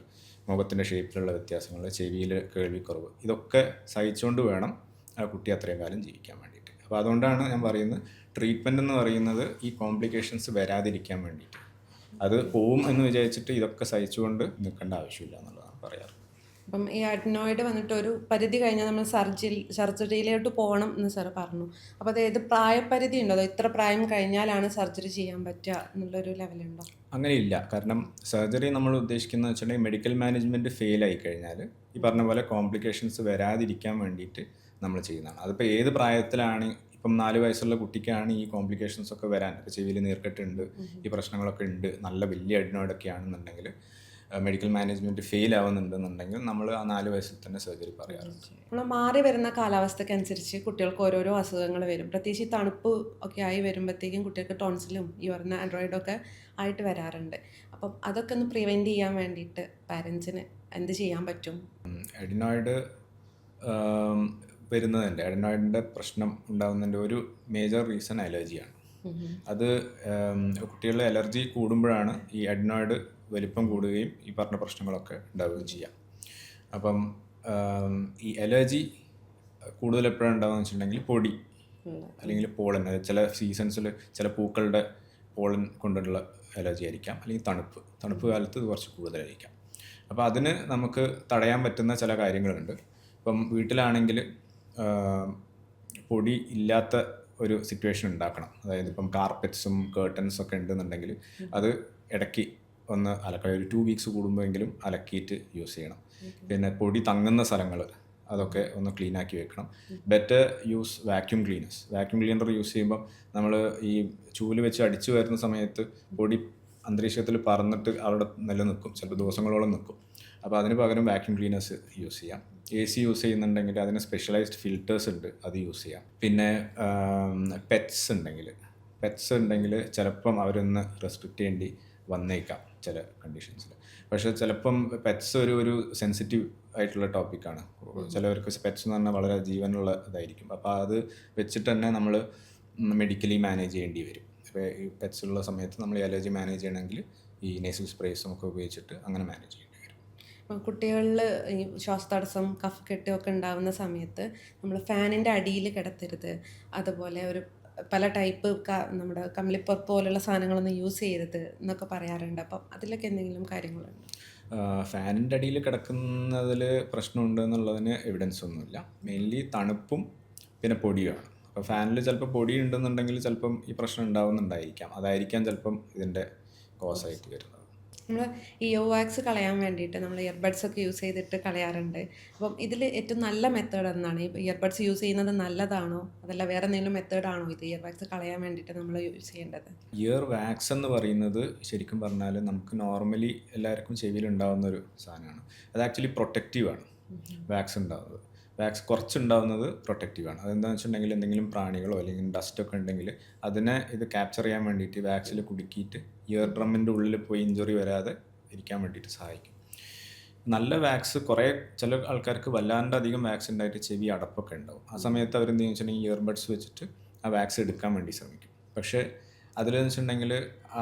മുഖത്തിൻ്റെ ഷേപ്പിലുള്ള വ്യത്യാസങ്ങൾ, ചെവിയിൽ കേൾവിക്കുറവ്, ഇതൊക്കെ സഹിച്ചുകൊണ്ട് വേണം ആ കുട്ടി അത്രയും കാലം ജീവിക്കാൻ വേണ്ടിയിട്ട്. അപ്പോൾ അതുകൊണ്ടാണ് ഞാൻ പറയുന്നത്, ട്രീറ്റ്മെൻറ്റ് എന്ന് പറയുന്നത് ഈ കോംപ്ലിക്കേഷൻസ് വരാതിരിക്കാൻ വേണ്ടിയിട്ട്. അത് പോവും എന്ന് വിചാരിച്ചിട്ട് ഇതൊക്കെ സഹിച്ചുകൊണ്ട് നിൽക്കേണ്ട ആവശ്യമില്ല എന്നുള്ളതാണ് പറയാറ്. അപ്പം ഈ അഡിനോയിഡ് വന്നിട്ട് ഒരു പരിധി കഴിഞ്ഞാൽ നമ്മൾ സർജറിയിലോട്ട് പോകണം എന്ന് സാർ പറഞ്ഞു. അപ്പോൾ അത് ഏത് പ്രായപരിധി ഉണ്ടോ? അതോ ഇത്ര പ്രായം കഴിഞ്ഞാലാണ് സർജറി ചെയ്യാൻ പറ്റുക എന്നുള്ളൊരു ലെവലുണ്ടോ? അങ്ങനെയില്ല. കാരണം സർജറി നമ്മൾ ഉദ്ദേശിക്കുന്നത് വെച്ചിട്ടുണ്ടെങ്കിൽ മെഡിക്കൽ മാനേജ്മെൻറ്റ് ഫെയിലായി കഴിഞ്ഞാൽ ഈ പറഞ്ഞ പോലെ കോംപ്ലിക്കേഷൻസ് വരാതിരിക്കാൻ വേണ്ടിയിട്ട് നമ്മൾ ചെയ്യുന്നതാണ്. അതിപ്പോൾ ഏത് പ്രായത്തിലാണ്, ഇപ്പം 4 വയസ്സുള്ള കുട്ടിക്കാണ് ഈ കോംപ്ലിക്കേഷൻസ് ഒക്കെ വരാൻ, ഇപ്പോൾ ചെവിയിൽ നീർക്കെട്ടുണ്ട്, ഈ പ്രശ്നങ്ങളൊക്കെ ഉണ്ട്, നല്ല വലിയ അഡിനോയിഡൊക്കെ ആണെന്നുണ്ടെങ്കിൽ, മെഡിക്കൽ മാനേജ്മെൻറ്റ് ഫെയിൽ ആവുന്നുണ്ടെന്നുണ്ടെങ്കിൽ നമ്മൾ ആ 4 വയസ്സിൽ തന്നെ സർജറി പറയാറുണ്ട്. നമ്മൾ മാറി വരുന്ന കാലാവസ്ഥയ്ക്ക് അനുസരിച്ച് കുട്ടികൾക്ക് ഓരോരോ അസുഖങ്ങൾ വരും. പ്രത്യേകിച്ച് തണുപ്പ് ഒക്കെ ആയി വരുമ്പോഴത്തേക്കും കുട്ടികൾക്ക് ടോൺസിലും ഈ പറഞ്ഞ ആൻഡ്രോയിഡൊക്കെ ആയിട്ട് വരാറുണ്ട്. അപ്പം അതൊക്കെ ഒന്ന് പ്രിവെൻറ്റ് ചെയ്യാൻ വേണ്ടിയിട്ട് പാരൻസിന് എന്ത് ചെയ്യാൻ പറ്റും? അഡിനോയിഡ് വരുന്നതിൻ്റെ, അഡിനോയിഡിൻ്റെ പ്രശ്നം ഉണ്ടാകുന്നതിൻ്റെ ഒരു മേജർ റീസൺ അലർജിയാണ്. അത് കുട്ടികളുടെ അലർജി കൂടുമ്പോഴാണ് ഈ അഡിനോയിഡ് വലിപ്പം കൂടുകയും ഈ പറഞ്ഞ പ്രശ്നങ്ങളൊക്കെ ഉണ്ടാവുകയും ചെയ്യാം. അപ്പം ഈ അലർജി കൂടുതൽ എപ്പോഴാണ് ഉണ്ടാകുക വെച്ചിട്ടുണ്ടെങ്കിൽ പൊടി അല്ലെങ്കിൽ പോളൻ, ചില സീസൺസിൽ ചില പൂക്കളുടെ പോളൻ കൊണ്ടുള്ള അലർജി ആയിരിക്കാം, അല്ലെങ്കിൽ തണുപ്പ് കാലത്ത് ഇത് കുറച്ച് കൂടുതലായിരിക്കാം. അപ്പോൾ അതിന് നമുക്ക് തടയാൻ പറ്റുന്ന ചില കാര്യങ്ങളുണ്ട്. ഇപ്പം വീട്ടിലാണെങ്കിൽ പൊടി ഇല്ലാത്ത ഒരു സിറ്റുവേഷൻ ഉണ്ടാക്കണം. അതായത് ഇപ്പം കാർപ്പറ്റ്സും കേർട്ടൻസൊക്കെ ഉണ്ടെന്നുണ്ടെങ്കിൽ അത് ഇടയ്ക്ക് ഒന്ന് അലക്കുക, ഒരു 2 വീക്സ് കൂടുമ്പോഴെങ്കിലും അലക്കിയിട്ട് യൂസ് ചെയ്യണം. പിന്നെ പൊടി തങ്ങുന്ന സ്ഥലങ്ങൾ അതൊക്കെ ഒന്ന് ക്ലീൻ ആക്കി വെക്കണം. Better use vacuum cleaner use ചെയ്യുമ്പം നമ്മൾ ഈ ചൂല് വെച്ച് അടിച്ചു വരുന്ന സമയത്ത് പൊടി അന്തരീക്ഷത്തിൽ പറന്നിട്ട് അവിടെ നിലനിൽക്കും, ചിലപ്പോൾ ദിവസങ്ങളോളം നിൽക്കും. അപ്പോൾ അതിന് പകരം വാക്യൂം ക്ലീനേഴ്സ് യൂസ് ചെയ്യാം. AC യൂസ് ചെയ്യുന്നുണ്ടെങ്കിൽ അതിന് സ്പെഷ്യലൈസ്ഡ് ഫിൽറ്റേഴ്സ് ഉണ്ട്, അത് യൂസ് ചെയ്യാം. പിന്നെ പെറ്റ്സ് ഉണ്ടെങ്കിൽ ചിലപ്പം അവരൊന്ന് റെസ്ട്രിക്റ്റ് ചെയ്യേണ്ടി വന്നേക്കാം ചില കണ്ടീഷൻസിൽ. പക്ഷേ ചിലപ്പം പെറ്റ്സ് ഒരു സെൻസിറ്റീവ് ആയിട്ടുള്ള ടോപ്പിക്കാണ്. ചിലവർക്ക് പെറ്റ്സ് എന്ന് പറഞ്ഞാൽ വളരെ ജീവനുള്ള ഇതായിരിക്കും. അപ്പോൾ അത് വെച്ചിട്ട് തന്നെ നമ്മൾ മെഡിക്കലി മാനേജ് ചെയ്യേണ്ടി വരും. അപ്പോൾ ഈ പെറ്റ്സുള്ള സമയത്ത് നമ്മൾ ഈ അലർജി മാനേജ് ചെയ്യണമെങ്കിൽ ഈ നേസൽ സ്പ്രേസും ഒക്കെ ഉപയോഗിച്ചിട്ട് അങ്ങനെ മാനേജ് ചെയ്യേണ്ടി വരും. കുട്ടികളിൽ ഈ ശ്വാസതടസ്സം, കഫക്കെട്ട് ഒക്കെ ഉണ്ടാകുന്ന സമയത്ത് നമ്മൾ ഫാനിൻ്റെ അടിയിൽ കിടത്തരുത്, അതുപോലെ പല ടൈപ്പ് നമ്മുടെ കമ്പിളിപ്പുറപ്പ് പോലുള്ള സാധനങ്ങളൊന്നും യൂസ് ചെയ്യരുത് എന്നൊക്കെ പറയാറുണ്ട്. അപ്പം അതിലൊക്കെ എന്തെങ്കിലും കാര്യങ്ങളുണ്ട്? ഫാനിൻ്റെ അടിയിൽ കിടക്കുന്നതിൽ പ്രശ്നമുണ്ട് എന്നുള്ളതിന് എവിഡൻസ് ഒന്നുമില്ല. മെയിൻലി തണുപ്പും പിന്നെ പൊടിയുമാണ്. അപ്പോൾ ഫാനിൽ ചിലപ്പോൾ പൊടി ഉണ്ടെന്നുണ്ടെങ്കിൽ ചിലപ്പം ഈ പ്രശ്നം ഉണ്ടാവുന്നുണ്ടായിരിക്കാം. അതായിരിക്കാം ചിലപ്പം ഇതിൻ്റെ കോസായിട്ട് വരുന്നത്. നമ്മൾ ഇയർ വാക്സ് കളയാൻ വേണ്ടിയിട്ട് നമ്മൾ ഇയർബഡ്സ് ഒക്കെ യൂസ് ചെയ്തിട്ട് കളയാറുണ്ട്. അപ്പം ഇതിൽ ഏറ്റവും നല്ല മെത്തേഡ് എന്നാണ്? ഈ ഇയർബഡ്സ് യൂസ് ചെയ്യുന്നത് നല്ലതാണോ, അതല്ല വേറെ എന്തെങ്കിലും മെത്തേഡാണോ ഇത് ഇയർ വാക്സ് കളയാൻ വേണ്ടിയിട്ട് നമ്മൾ യൂസ് ചെയ്യേണ്ടത്? ഇയർ വാക്സ് എന്ന് പറയുന്നത് ശരിക്കും പറഞ്ഞാൽ നമുക്ക് നോർമലി എല്ലാവർക്കും ചെവിയിൽ ഉണ്ടാകുന്ന ഒരു സാധനമാണ്. അത് ആക്ച്വലി പ്രൊട്ടക്റ്റീവാണ് വാക്സ് ഉണ്ടാകുന്നത്. വാക്സ് കുറച്ചുണ്ടാകുന്നത് പ്രൊട്ടക്റ്റീവാണ്. അതെന്താണെന്ന് വെച്ചിട്ടുണ്ടെങ്കിൽ എന്തെങ്കിലും പ്രാണികളോ അല്ലെങ്കിൽ ഡസ്റ്റൊക്കെ ഉണ്ടെങ്കിൽ അതിനെ ഇത് ക്യാപ്ചർ ചെയ്യാൻ വേണ്ടിയിട്ട് വാക്സിൽ കുടുക്കിയിട്ട് ഇയർ ഡ്രമ്മിൻ്റെ ഉള്ളിൽ പോയി ഇഞ്ചുറി വരാതെ ഇരിക്കാൻ വേണ്ടിയിട്ട് സഹായിക്കും. നല്ല വാക്സ് കുറേ ചില ആൾക്കാർക്ക് വല്ലാണ്ട് അധികം വാക്സ് ഉണ്ടായിട്ട് ചെവി അടപ്പൊക്കെ ഉണ്ടാവും. ആ സമയത്ത് അവരെന്തെന്ന് വെച്ചിട്ടുണ്ടെങ്കിൽ ഇയർബഡ്സ് വെച്ചിട്ട് ആ വാക്സ് എടുക്കാൻ വേണ്ടി ശ്രമിക്കും. പക്ഷേ അതിലെന്ന് വെച്ചിട്ടുണ്ടെങ്കിൽ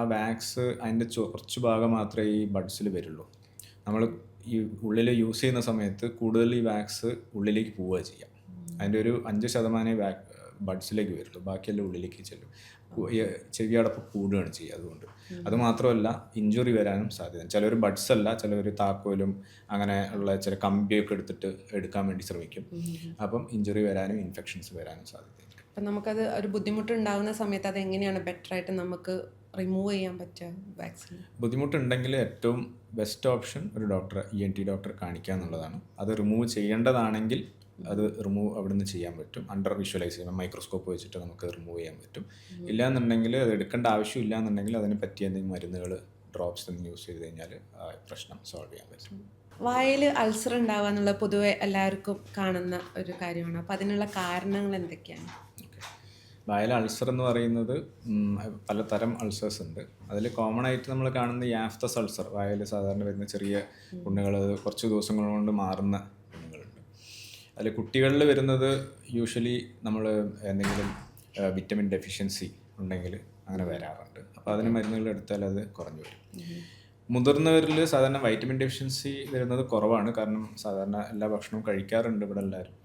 ആ വാക്സ് അതിൻ്റെ കുറച്ച് ഭാഗം മാത്രമേ ഈ ബഡ്സിൽ വരുള്ളൂ. നമ്മൾ ഈ ഉള്ളിൽ യൂസ് ചെയ്യുന്ന സമയത്ത് കൂടുതൽ ഈ വാക്സ് ഉള്ളിലേക്ക് പോവുക ചെയ്യാം. അതിൻ്റെ ഒരു 5% ബഡ്സിലേക്ക് വരുള്ളൂ, ബാക്കിയെല്ലാം ഉള്ളിലേക്ക് ചെല്ലും. ചെവി അടപ്പ് കൂടുകയാണ് ചെയ്യുക. അതുകൊണ്ട് അത് മാത്രമല്ല ഇഞ്ചുറി വരാനും സാധ്യത. ചിലർ ബഡ്സ് അല്ല, ചിലർ താക്കോലും അങ്ങനെ ഉള്ള ചില കമ്പിയൊക്കെ എടുത്തിട്ട് എടുക്കാൻ വേണ്ടി ശ്രമിക്കും. അപ്പം ഇഞ്ചുറി വരാനും ഇൻഫെക്ഷൻസ് വരാനും സാധ്യതയുണ്ട്. അപ്പം നമുക്കത് ഒരു ബുദ്ധിമുട്ടുണ്ടാകുന്ന സമയത്ത് അത് എങ്ങനെയാണ് ബെറ്ററായിട്ട് നമുക്ക് റിമൂവ് ചെയ്യാൻ പറ്റുക വാക്സിൻ? ബുദ്ധിമുട്ടുണ്ടെങ്കിൽ ഏറ്റവും ബെസ്റ്റ് ഓപ്ഷൻ ഒരു ഡോക്ടറെ ENT ഡോക്ടറെ കാണിക്കുക എന്നുള്ളതാണ്. അത് റിമൂവ് ചെയ്യേണ്ടതാണെങ്കിൽ അത് റിമൂവ് അവിടെ നിന്ന് ചെയ്യാൻ പറ്റും. അണ്ടർ വിഷ്വലൈസ് ചെയ്യുമ്പോൾ മൈക്രോസ്കോപ്പ് വെച്ചിട്ട് നമുക്ക് റിമൂവ് ചെയ്യാൻ പറ്റും. ഇല്ലാന്നുണ്ടെങ്കിൽ അത് എടുക്കേണ്ട ആവശ്യമില്ല എന്നുണ്ടെങ്കിൽ അതിന് പറ്റിയ എന്തെങ്കിലും മരുന്നുകൾ ഡ്രോപ്സ് എന്തെങ്കിലും യൂസ് ചെയ്ത് കഴിഞ്ഞാൽ ആ പ്രശ്നം സോൾവ് ചെയ്യാൻ പറ്റും. വായിൽ അൾസർ ഉണ്ടാവുക എന്നുള്ളത് പൊതുവെ എല്ലാവർക്കും കാണുന്ന ഒരു കാര്യമാണ്. അപ്പോൾ അതിനുള്ള കാരണങ്ങൾ എന്തൊക്കെയാണ്? വായിൽ അൾസർ എന്ന് പറയുന്നത് പലതരം അൾസേഴ്സ് ഉണ്ട്. അതിൽ കോമൺ ആയിട്ട് നമ്മൾ കാണുന്ന യാഫ്തസ് അൾസർ, വായിൽ സാധാരണ വരുന്ന ചെറിയ പുണ്ണുകൾ, കുറച്ച് ദിവസങ്ങൾ കൊണ്ട് മാറുന്ന പുണ്ണുകളുണ്ട്. അതിൽ കുട്ടികളിൽ വരുന്നത് യൂഷ്വലി നമ്മൾ എന്തെങ്കിലും വിറ്റമിൻ ഡെഫിഷ്യൻസി ഉണ്ടെങ്കിൽ അങ്ങനെ വരാറുണ്ട്. അപ്പോൾ അതിന് മരുന്നുകൾ എടുത്താൽ അത് കുറഞ്ഞു വരും. മുതിർന്നവരിൽ സാധാരണ വൈറ്റമിൻ ഡെഫിഷ്യൻസി വരുന്നത് കുറവാണ്, കാരണം സാധാരണ എല്ലാ ഭക്ഷണവും കഴിക്കാറുണ്ട് ഇവിടെ എല്ലാവരും.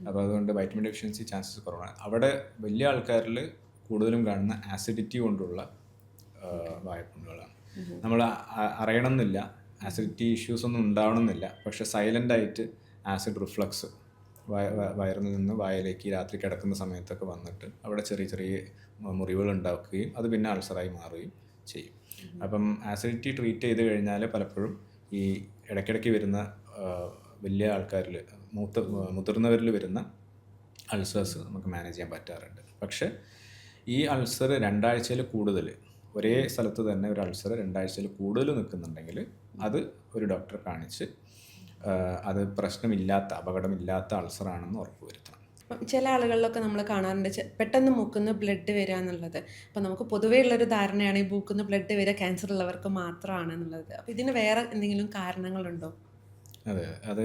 അപ്പോൾ അതുകൊണ്ട് വൈറ്റമിൻ ഡെഫിഷ്യൻസി ചാൻസസ് കുറവാണ്. അവിടെ വലിയ ആൾക്കാരിൽ കൂടുതലും കാണുന്ന ആസിഡിറ്റി കൊണ്ടുള്ള വായ്പുണ്ണുകളാണ്. നമ്മൾ അറിയണമെന്നില്ല, ആസിഡിറ്റി ഇഷ്യൂസ് ഒന്നും ഉണ്ടാവണമെന്നില്ല, പക്ഷെ സൈലൻ്റായിട്ട് ആസിഡ് റിഫ്ലക്സ് വയറിൽ നിന്ന് വായിലേക്ക് രാത്രി കിടക്കുന്ന സമയത്തൊക്കെ വന്നിട്ട് അവിടെ ചെറിയ ചെറിയ മുറിവുകൾ ഉണ്ടാക്കുകയും അത് പിന്നെ അൾസറായി മാറുകയും ചെയ്യും. അപ്പം ആസിഡിറ്റി ട്രീറ്റ് ചെയ്ത് കഴിഞ്ഞാൽ പലപ്പോഴും ഈ ഇടയ്ക്കിടയ്ക്ക് വരുന്ന വലിയ ആൾക്കാരിൽ മുതിർന്നവരിൽ വരുന്ന അൾസേഴ്സ് നമുക്ക് മാനേജ് ചെയ്യാൻ പറ്റാറുണ്ട്. പക്ഷേ ഈ അൾസർ 2 ആഴ്ചയിൽ കൂടുതൽ, ഒരേ സ്ഥലത്ത് തന്നെ ഒരു അൾസർ 2 ആഴ്ചയിൽ കൂടുതൽ നിൽക്കുന്നുണ്ടെങ്കിൽ അത് ഒരു ഡോക്ടറെ കാണിച്ച് അത് പ്രശ്നമില്ലാത്ത, അപകടമില്ലാത്ത അൾസറാണെന്ന് ഉറപ്പുവരുത്തണം. ചില ആളുകളിലൊക്കെ നമ്മൾ കാണാറുണ്ട് പെട്ടെന്ന് മൂക്കുന്ന് ബ്ലഡ് വരിക എന്നുള്ളത്. അപ്പോൾ നമുക്ക് പൊതുവേ ഉള്ളൊരു ധാരണയാണ് ഈ മൂക്കുന്ന് ബ്ലഡ് വരിക ക്യാൻസർ ഉള്ളവർക്ക് മാത്രമാണ് എന്നുള്ളത്. അപ്പോൾ ഇതിന് വേറെ എന്തെങ്കിലും കാരണങ്ങളുണ്ടോ? അതെ, അത്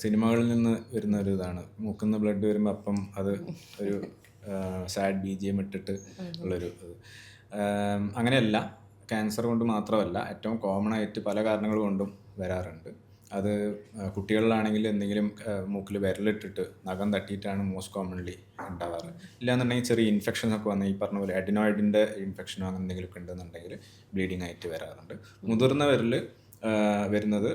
സിനിമകളിൽ നിന്ന് വരുന്ന ഒരു ഇതാണ്. മൂക്കുന്ന് ബ്ലഡ് വരുമ്പോൾ അപ്പം അത് ഒരു സാഡ് BGM ഇട്ടിട്ട് ഉള്ളൊരു ഇത്. അങ്ങനെയല്ല, ക്യാൻസർ കൊണ്ട് മാത്രമല്ല, ഏറ്റവും കോമൺ ആയിട്ട് പല കാരണങ്ങൾ കൊണ്ടും വരാറുണ്ട്. അത് കുട്ടികളിലാണെങ്കിൽ എന്തെങ്കിലും മൂക്കിൽ വിരലിട്ടിട്ട് നഖം തട്ടിയിട്ടാണ് മോസ്റ്റ് കോമൺലി ഉണ്ടാവാറ്. ഇല്ലാന്നുണ്ടെങ്കിൽ ചെറിയ ഇൻഫെക്ഷനൊക്കെ വന്ന് ഈ പറഞ്ഞ പോലെ അഡിനോയിഡിൻ്റെ ഇൻഫെക്ഷനോ അങ്ങനെ എന്തെങ്കിലുമൊക്കെ ഉണ്ടെന്നുണ്ടെങ്കിൽ ബ്ലീഡിങ് ആയിട്ട് വരാറുണ്ട്. മുതിർന്നവരിൽ വരുന്നത്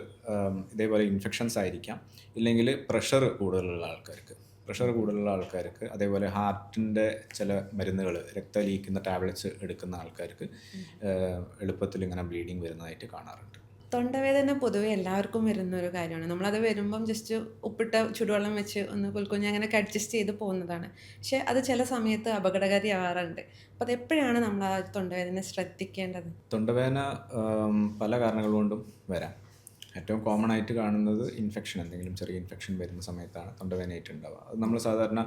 ഇതേപോലെ ഇൻഫെക്ഷൻസ് ആയിരിക്കാം, ഇല്ലെങ്കിൽ പ്രഷർ കൂടുതലുള്ള ആൾക്കാർക്ക്, അതേപോലെ ഹാർട്ടിൻ്റെ ചില മരുന്നുകൾ, രക്തലീക്കുന്ന ടാബ്ലറ്റ്സ് എടുക്കുന്ന ആൾക്കാർക്ക് എളുപ്പത്തിൽ ഇങ്ങനെ ബ്ലീഡിങ് വരുന്നതായിട്ട് കാണാറുണ്ട്. തൊണ്ടവേദന പൊതുവെ എല്ലാവർക്കും വരുന്ന ഒരു കാര്യമാണ്. നമ്മളത് വരുമ്പം ജസ്റ്റ് ഉപ്പിട്ട ചുടുവെള്ളം വെച്ച് ഒന്ന് കുൽക്കുഞ്ഞ് അങ്ങനെയൊക്കെ അഡ്ജസ്റ്റ് ചെയ്ത് പോകുന്നതാണ്. പക്ഷേ അത് ചില സമയത്ത് അപകടകാരിയാവാറുണ്ട്. അപ്പോൾ അതെപ്പോഴാണ് നമ്മൾ ആ തൊണ്ടവേദന ശ്രദ്ധിക്കേണ്ടത്? തൊണ്ടവേദന പല കാരണങ്ങൾ കൊണ്ടും വരാം. ഏറ്റവും കോമൺ ആയിട്ട് കാണുന്നത് ഇൻഫെക്ഷൻ, എന്തെങ്കിലും ചെറിയ ഇൻഫെക്ഷൻ വരുന്ന സമയത്താണ് തൊണ്ടവേദനയായിട്ട് ഉണ്ടാവുക. അത് നമ്മൾ സാധാരണ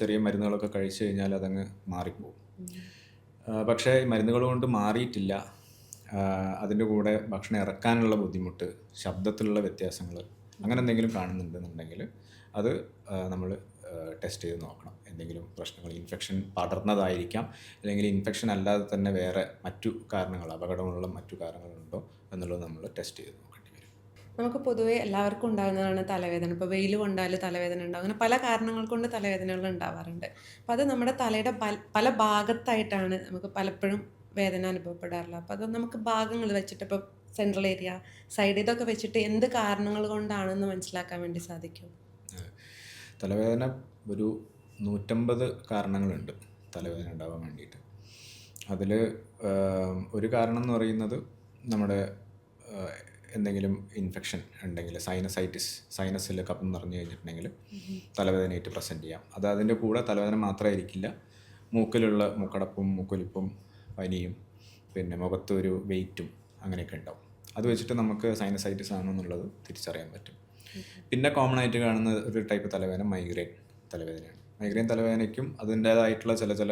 ചെറിയ മരുന്നുകളൊക്കെ കഴിച്ചു കഴിഞ്ഞാൽ അതങ്ങ് മാറിപ്പോകും. പക്ഷേ ഈ മരുന്നുകൾ കൊണ്ട് മാറിയിട്ടില്ല, അതിൻ്റെ കൂടെ ഭക്ഷണം ഇറക്കാനുള്ള ബുദ്ധിമുട്ട്, ശബ്ദത്തിലുള്ള വ്യത്യാസങ്ങൾ, അങ്ങനെ എന്തെങ്കിലും കാണുന്നുണ്ടെന്നുണ്ടെങ്കിൽ അത് നമ്മൾ ടെസ്റ്റ് ചെയ്ത് നോക്കണം. എന്തെങ്കിലും പ്രശ്നങ്ങൾ, ഇൻഫെക്ഷൻ പടർന്നതായിരിക്കാം, അല്ലെങ്കിൽ ഇൻഫെക്ഷൻ അല്ലാതെ തന്നെ വേറെ മറ്റു കാരണങ്ങൾ, അപകടമുള്ള മറ്റു കാരണങ്ങളുണ്ടോ എന്നുള്ളത് നമ്മൾ ടെസ്റ്റ് ചെയ്ത് നോക്കേണ്ടി വരും. നമുക്ക് പൊതുവേ എല്ലാവർക്കും ഉണ്ടാകുന്നതാണ് തലവേദന. ഇപ്പോൾ വെയിൽ കൊണ്ടാൽ തലവേദന ഉണ്ടാകും. അങ്ങനെ പല കാരണങ്ങൾ കൊണ്ട് തലവേദനകൾ ഉണ്ടാവാറുണ്ട്. അപ്പോൾ അത് നമ്മുടെ തലയുടെ പല ഭാഗത്തായിട്ടാണ് നമുക്ക് പലപ്പോഴും വേദന അനുഭവപ്പെടാറില്ല. അപ്പോൾ അത് നമുക്ക് ഭാഗങ്ങൾ വെച്ചിട്ട്, ഇപ്പോൾ സെൻട്രൽ ഏരിയ, സൈഡ് ഇതൊക്കെ വെച്ചിട്ട് എന്ത് കാരണങ്ങൾ കൊണ്ടാണെന്ന് മനസ്സിലാക്കാൻ വേണ്ടി സാധിക്കും? തലവേദന ഒരു 150 കാരണങ്ങളുണ്ട് തലവേദന ഉണ്ടാവാൻ വേണ്ടിയിട്ട്. അതിൽ ഒരു കാരണം എന്ന് പറയുന്നത് നമ്മുടെ എന്തെങ്കിലും ഇൻഫെക്ഷൻ ഉണ്ടെങ്കിൽ, സൈനസിൽ കഫം നിറഞ്ഞു കഴിഞ്ഞിട്ടുണ്ടെങ്കിൽ തലവേദനയായിട്ട് പ്രസൻറ്റ് ചെയ്യാം. അത് അതിൻ്റെ കൂടെ തലവേദന മാത്രമായിരിക്കില്ല, മൂക്കിലുള്ള മൂക്കടപ്പും മൂക്കൊലിപ്പും പനിയും പിന്നെ മുഖത്ത് ഒരു വെയിറ്റും അങ്ങനെയൊക്കെ ഉണ്ടാവും. അത് വെച്ചിട്ട് നമുക്ക് സൈനസൈറ്റിസ് ആണെന്നുള്ളത് തിരിച്ചറിയാൻ പറ്റും. പിന്നെ കോമൺ ആയിട്ട് കാണുന്ന ഒരു ടൈപ്പ് തലവേദന മൈഗ്രെയിൻ തലവേദനയാണ്. മൈഗ്രെയിൻ തലവേദനയ്ക്കും അതിൻ്റേതായിട്ടുള്ള ചില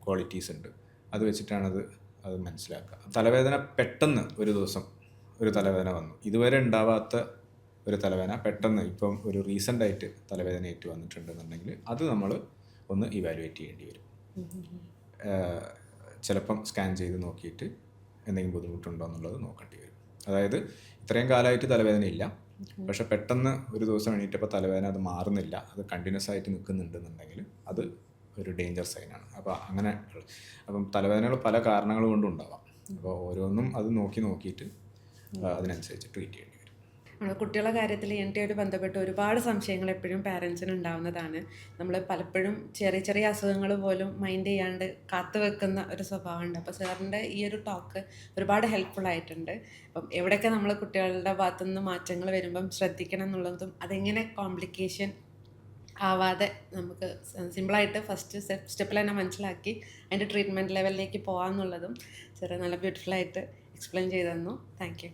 ക്വാളിറ്റീസ് ഉണ്ട്. അത് വെച്ചിട്ടാണത് മനസ്സിലാക്കുക. തലവേദന പെട്ടെന്ന് ഒരു ദിവസം ഒരു തലവേദന വന്നു, ഇതുവരെ ഉണ്ടാവാത്ത ഒരു തലവേദന പെട്ടെന്ന് ഇപ്പം ഒരു റീസെൻ്റായിട്ട് തലവേദനയായിട്ട് വന്നിട്ടുണ്ടെന്നുണ്ടെങ്കിൽ അത് നമ്മൾ ഒന്ന് ഇവാലുവേറ്റ് ചെയ്യേണ്ടി വരും. ചിലപ്പം സ്കാൻ ചെയ്ത് നോക്കിയിട്ട് എന്തെങ്കിലും ബുദ്ധിമുട്ടുണ്ടോ എന്നുള്ളത് നോക്കേണ്ടി വരും. അതായത് ഇത്രയും കാലമായിട്ട് തലവേദന ഇല്ല, പക്ഷെ പെട്ടെന്ന് ഒരു ദിവസം എണീറ്റപ്പോൾ തലവേദന അത് മാറുന്നില്ല, അത് കണ്ടിന്യൂസ് ആയിട്ട് നിൽക്കുന്നുണ്ടെന്നുണ്ടെങ്കിൽ അത് ഒരു ഡേഞ്ചർ സൈനാണ്. അപ്പം തലവേദനകൾ പല കാരണങ്ങൾ കൊണ്ടും ഉണ്ടാവാം. അപ്പോൾ ഓരോന്നും അത് നോക്കിയിട്ട് അതിനനുസരിച്ച് ട്രീറ്റ് ചെയ്യേണ്ടി വരും. കുട്ടികളുടെ കാര്യത്തിൽ ആയിട്ട് ബന്ധപ്പെട്ട് ഒരുപാട് സംശയങ്ങൾ എപ്പോഴും പാരൻസിന് ഉണ്ടാവുന്നതാണ്. നമ്മൾ പലപ്പോഴും ചെറിയ ചെറിയ അസുഖങ്ങൾ പോലും മൈൻഡ് ചെയ്യാണ്ട് കാത്തു വെക്കുന്ന ഒരു സ്വഭാവമുണ്ട്. അപ്പോൾ സാറിൻ്റെ ഈ ഒരു ടോക്ക് ഒരുപാട് ഹെൽപ്ഫുൾ ആയിട്ടുണ്ട്. അപ്പം എവിടെയൊക്കെ നമ്മൾ കുട്ടികളുടെ ഭാഗത്തുനിന്ന് മാറ്റങ്ങൾ വരുമ്പം ശ്രദ്ധിക്കണം എന്നുള്ളതും അതെങ്ങനെ കോംപ്ലിക്കേഷൻ ആവാതെ നമുക്ക് സിമ്പിളായിട്ട് ഫസ്റ്റ് സ്റ്റെപ്പിൽ തന്നെ മനസ്സിലാക്കി അതിൻ്റെ ട്രീറ്റ്മെൻറ്റ് ലെവലിലേക്ക് പോകാമെന്നുള്ളതും സാറ് നല്ല ബ്യൂട്ടിഫുള്ളായിട്ട് എക്സ്പ്ലെയിൻ ചെയ്തു തന്നു. Thank you.